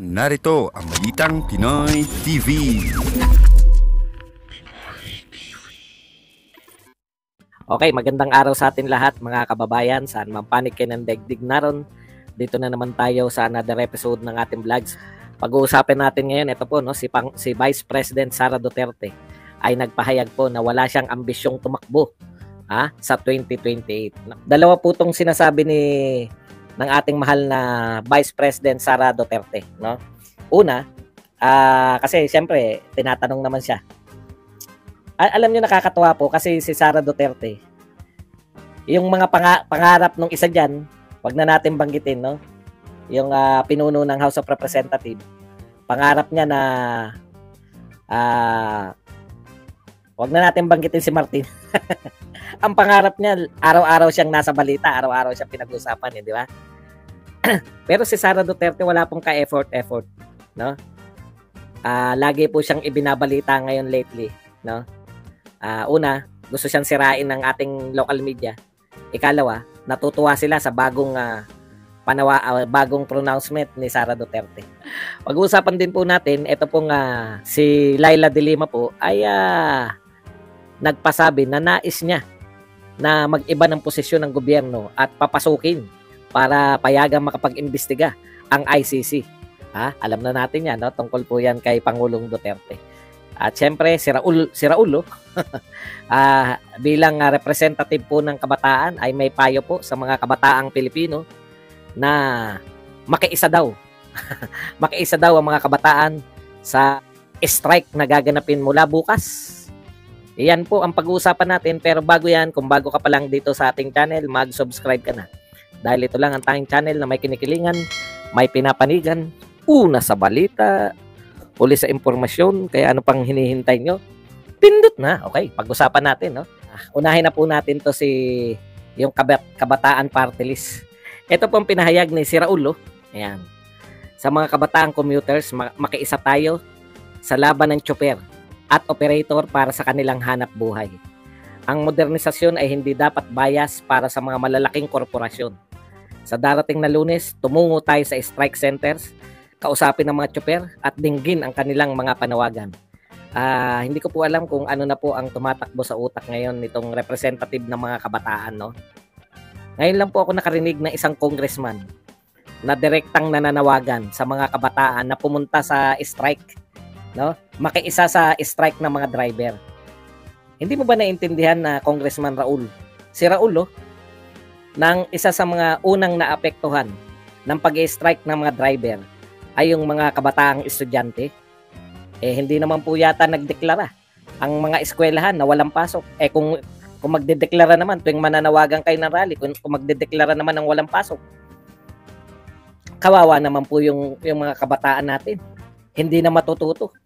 Narito ang Balitang Pinoy TV. Okay, magandang araw sa atin lahat mga kababayan. Saan man panig kayo ng daigdig naron. Dito na naman tayo sa another episode ng ating vlogs. Pag-uusapin natin ngayon, ito po, no, si Vice President Sara Duterte ay nagpahayag po na wala siyang ambisyong tumakbo sa 2028. Dalawa po itong sinasabi ng ating mahal na Vice President Sara Duterte, no? Una, kasi siyempre tinatanong naman siya. Alam niyo, nakakatuwa po kasi si Sara Duterte, yung mga pangarap nung isa diyan, wag na natin banggitin, no? Yung pinuno ng House of Representatives, pangarap niya na wag na natin banggitin si Martin. Ang pangarap niya, araw-araw siyang nasa balita, araw-araw siyang pinag-usapan, di ba? Pero si Sara Duterte wala pong ka-effort, no? Lagi po siyang ibinabalita ngayon lately, no? Una, gusto siyang sirain ng ating local media. Ikalawa, natutuwa sila sa bagong bagong pronouncement ni Sara Duterte. Pag-uusapan din po natin, ito pong si Leila de Lima po ay nagpasabi na nais niya na mag-iba ng posisyon ng gobyerno at papasukin para payagang makapag-imbestiga ang ICC. Alam na natin yan, no? Tungkol po yan kay Pangulong Duterte. At syempre, si Raul bilang representative po ng kabataan ay may payo po sa mga kabataang Pilipino na makiisa daw. Makiisa daw ang mga kabataan sa strike na gaganapin mula bukas. Iyan po ang pag-uusapan natin, pero bago yan, kung bago ka pa lang dito sa ating channel, mag-subscribe ka na. Dahil ito lang ang tanging channel na may kinikilingan, may pinapanigan, una sa balita, uli sa impormasyon, kaya ano pang hinihintay nyo? Pindot na. Okay, pag-usapan natin, no? Unahin na po natin to yung kabataan party list. Ito pong pinahayag ni si Raul, ayan. Sa mga kabataang commuters, makiisa tayo sa laban ng tsoper at operator para sa kanilang hanap buhay. Ang modernisasyon ay hindi dapat bias para sa mga malalaking korporasyon. Sa darating na Lunes, tumungo tayo sa strike centers, kausapin ng mga tsoper at dinggin ang kanilang mga panawagan. Hindi ko po alam kung ano na po ang tumatakbo sa utak ngayon nitong representative ng mga kabataan, no? Ngayon lang po ako nakarinig ng isang congressman na direktang nananawagan sa mga kabataan na pumunta sa strike, no? Makiisa sa strike ng mga driver. Hindi mo ba naintindihan na Congressman Raul? Si Raul, nang isa sa mga unang naapektuhan ng pag-strike ng mga driver ay yung mga kabataang estudyante. Hindi naman po yata nagdeklara ang mga eskwelahan na walang pasok. Kung magdedeklara naman tuwing mananawagan kayo ng rally, kung magdedeklara naman ng walang pasok, kawawa naman po yung mga kabataan natin. Hindi na matututo,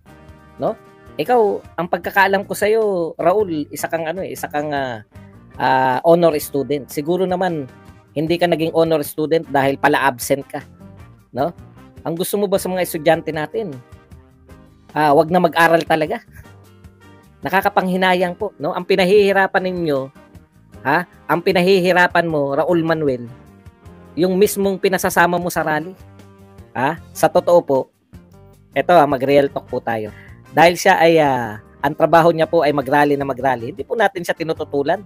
no? Ikaw, ang pagkakaalam ko sa iyo, Raul, isa kang honor student. Siguro naman hindi ka naging honor student dahil pala absent ka, no? Ang gusto mo ba sa mga estudyante natin? Wag na mag-aral talaga. Nakakapanghinayang po, no? Ang pinahihirapan ninyo, ang pinahihirapan mo, Raul Manuel, yung mismong pinasasama mo sa rally. Sa totoo po, eto, mag-real talk po tayo. Dahil siya ay, ang trabaho niya po ay mag-rally na mag-rally, hindi po natin siya tinututulan.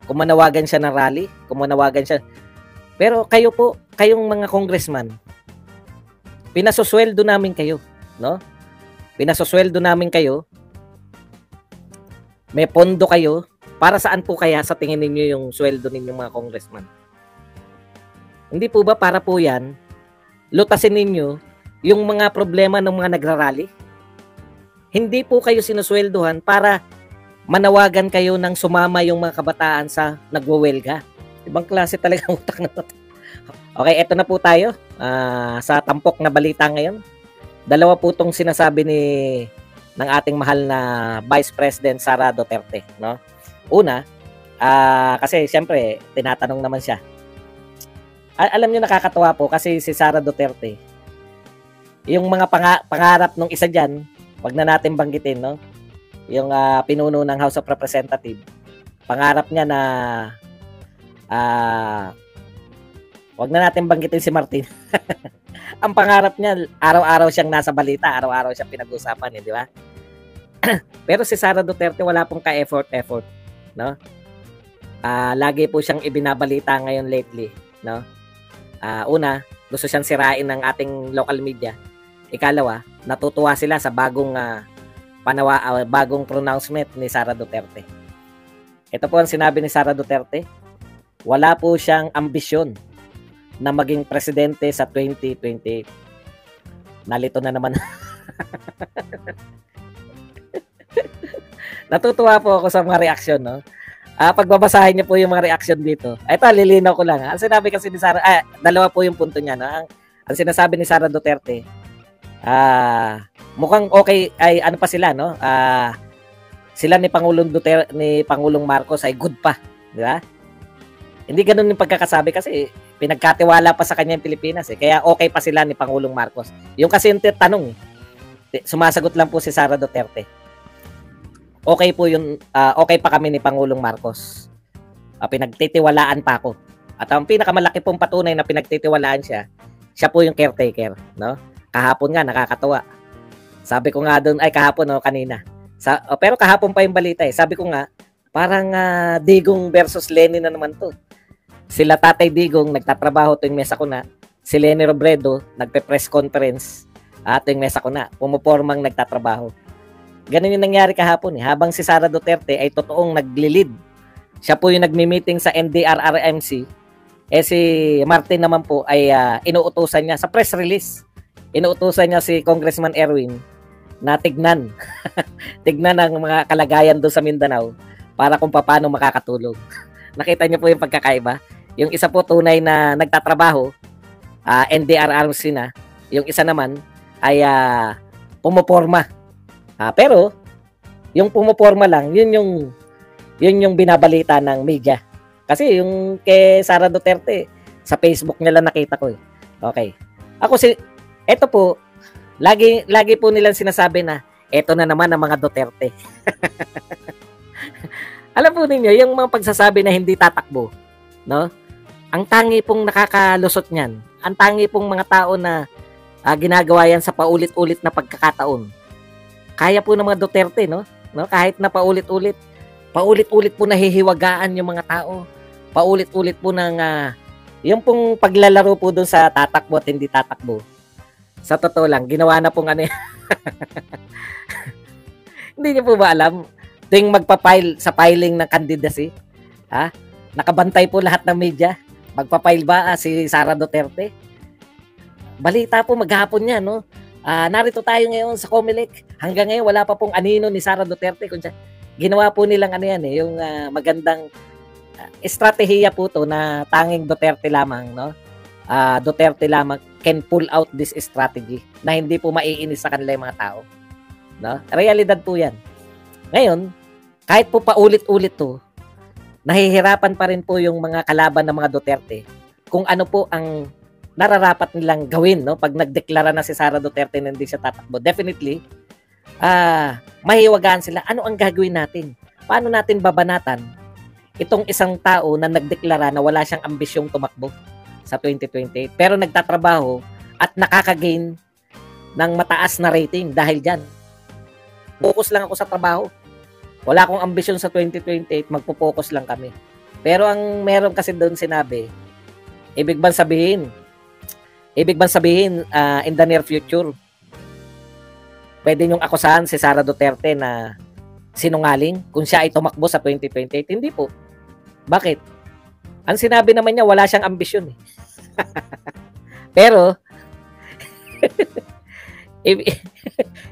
Kung manawagan siya ng rally, pero kayo po, kayong mga congressman, pinasosweldo namin kayo, no? Pinasosweldo namin kayo, may pondo kayo, para saan po kaya sa tingin ninyo yung sweldo ninyong mga congressman? Hindi po ba para po yan, lutasin ninyo yung mga problema ng mga nagrarally? Hindi po kayo sinusweldohan para manawagan kayo ng sumama yung mga kabataan sa nagwawelga. Ibang klase talaga ang utak na ito. Okay, eto na po tayo sa tampok na balita ngayon. Dalawa po itong sinasabi ng ating mahal na Vice President Sara Duterte, no? Una, kasi siyempre tinatanong naman siya. Alam niyo, nakakatuwa po kasi si Sara Duterte, yung mga pangarap nung isa diyan, wag na natin banggitin, no? Yung pinuno ng House of Representatives, pangarap niya na wag na natin banggitin si Martin. Ang pangarap niya, araw-araw siyang nasa balita, araw-araw siyang pinag-usapan, di ba? Pero si Sara Duterte wala pong ka-effort, no? Lagi po siyang ibinabalita ngayon lately, no? Una, gusto siyang sirain ng ating local media. Ikalawa, natutuwa sila sa bagong bagong pronouncement ni Sara Duterte. Ito po ang sinabi ni Sara Duterte. Wala po siyang ambisyon na maging presidente sa 2028. Nalito na naman. Natutuwa po ako sa mga reaksyon, no? Pagbabasahin niyo po yung mga reaksyon dito. Ito, lilinaw ko lang. Ang sinabi kasi ni Sara, dalawa po yung punto niya, no? Ang sinasabi ni Sara Duterte, mukhang okay, ay ano pa sila, no? Sila ni Pangulong Duterte, ni Pangulong Marcos ay good pa, di ba? Hindi ganoon yung pagkakasabi kasi pinagkatiwala pa sa kanya yung Pilipinas eh. Kaya okay pa sila ni Pangulong Marcos. Yung kasi yung tanong, sumasagot lang po si Sara Duterte. Okay po yun, okay pa kami ni Pangulong Marcos. Pinagtitiwalaan pa ako. At ang pinakamalaki pong patunay na pinagtitiwalaan siya po yung caretaker, no? Kahapon nga nakakatuwa. Sabi ko nga doon, kahapon no, kanina. Pero kahapon pa yung balita eh. Sabi ko nga, parang Digong versus Lenny na naman to. Sila Tatay Digong nagtatrabaho tuwing mesa ko na. Si Lenny Robredo nagpe-press conference tuwing mesa ko na. Pumupormang nagtatrabaho. Ganun yung nangyari kahapon eh. Habang si Sara Duterte ay totoong naglilid. Siya po yung nagmi-meeting sa NDRRMC. Si Martin naman po ay inuutusan niya sa press release. Inuutusan niya si Congressman Erwin na tignan. Tignan ang mga kalagayan doon sa Mindanao para kung paano makakatulong. Nakita niyo po yung pagkakaiba? Yung isa po tunay na nagtatrabaho, NDRRMC na. Yung isa naman ay pumoporma. Pero yung pumoporma lang, yun yung binabalita ng media. Kasi yung kay Sara Duterte, sa Facebook niya lang nakita ko eh. Okay. Eto po, lagi po nilang sinasabi na, eto na naman ang mga Duterte. Alam po ninyo, yung mga pagsasabi na hindi tatakbo, no? Ang tangi pong nakakalusot niyan, ang tangi pong mga tao na ginagawa yan sa paulit-ulit na pagkakataon. Kaya po ng mga Duterte, no? Kahit na paulit-ulit po nahihiwagaan yung mga tao. Paulit-ulit po ng yung pong paglalaro po doon sa tatakbo at hindi tatakbo. Sa totoo lang, ginawa na pong ano yan. Hindi niyo po ba alam? Tuwing magpa-file sa filing ng candidacy, nakabantay po lahat ng media. Magpa-file ba si Sara Duterte? Balita po maghapon yan, no? Narito tayo ngayon sa Comelec. Hanggang ngayon, wala pa pong anino ni Sara Duterte. Ginawa po nilang ano yan, yung magandang estratehiya po to na tanging Duterte lamang, no? Duterte lamang can pull out this strategy na hindi po maiinis sa kanila yung mga tao. No? Realidad po yan. Ngayon, kahit po paulit-ulit to, nahihirapan pa rin po yung mga kalaban ng mga Duterte kung ano po ang nararapat nilang gawin, no? Pag nagdeklara na si Sara Duterte na hindi siya tatakbo. Definitely, mahiwagaan sila. Ano ang gagawin natin? Paano natin babanatan itong isang tao na nagdeklara na wala siyang ambisyong tumakbo sa 2028 pero nagtatrabaho at nakakagain ng mataas na rating dahil dyan. Focus lang ako sa trabaho. Wala akong ambisyon sa 2028, magpo-focus lang kami. Pero ang meron kasi doon sinabi, ibig bang sabihin in the near future, pwede niyong akusahan si Sara Duterte na sinungaling kung siya ay tumakbo sa 2028? Hindi po. Bakit? Ang sinabi naman niya, wala siyang ambisyon eh. Pero,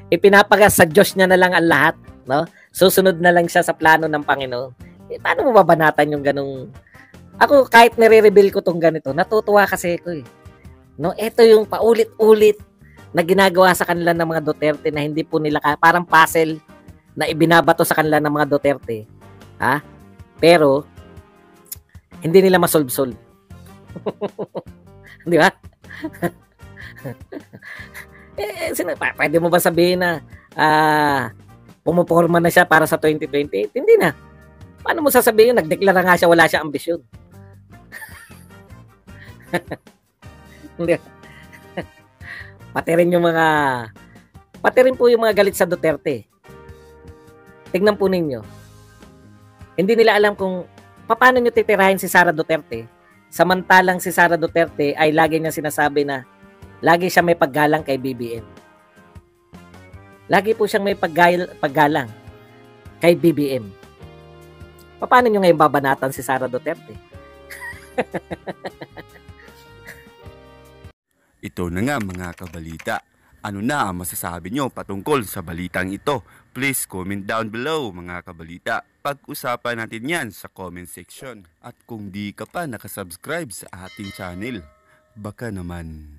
ipinapagas sa Diyos niya na lang ang lahat, no? Susunod na lang siya sa plano ng Panginoon. Paano mo babanatan yung ganung... Ako, kahit nire-reveal ko tong ganito, natutuwa kasi ako eh. No, ito yung paulit-ulit na ginagawa sa kanila ng mga Duterte na hindi po nila parang puzzle na ibinabato sa kanila ng mga Duterte. Pero hindi nila masolve-solve. Di ba? Pwede mo ba sabihin na pumuporma na siya para sa 2028? Hindi na. Paano mo sasabihin nagdeklara nga siya wala siya ambisyon? Pati rin po yung mga galit sa Duterte. Tignan po ninyo. Hindi nila alam kung paano nyo titirahin si Sara Duterte. Samantalang si Sara Duterte ay lagi niya sinasabi na lagi siya may paggalang kay BBM. Lagi po siyang may paggalang kay BBM. Paano nyo ngayon babanatan si Sara Duterte? Ito na nga mga kabalita. Ano na ang masasabi nyo patungkol sa balitang ito? Please comment down below mga kabalita. Pag-usapan natin yan sa comment section. At kung di ka pa nakasubscribe sa ating channel, baka naman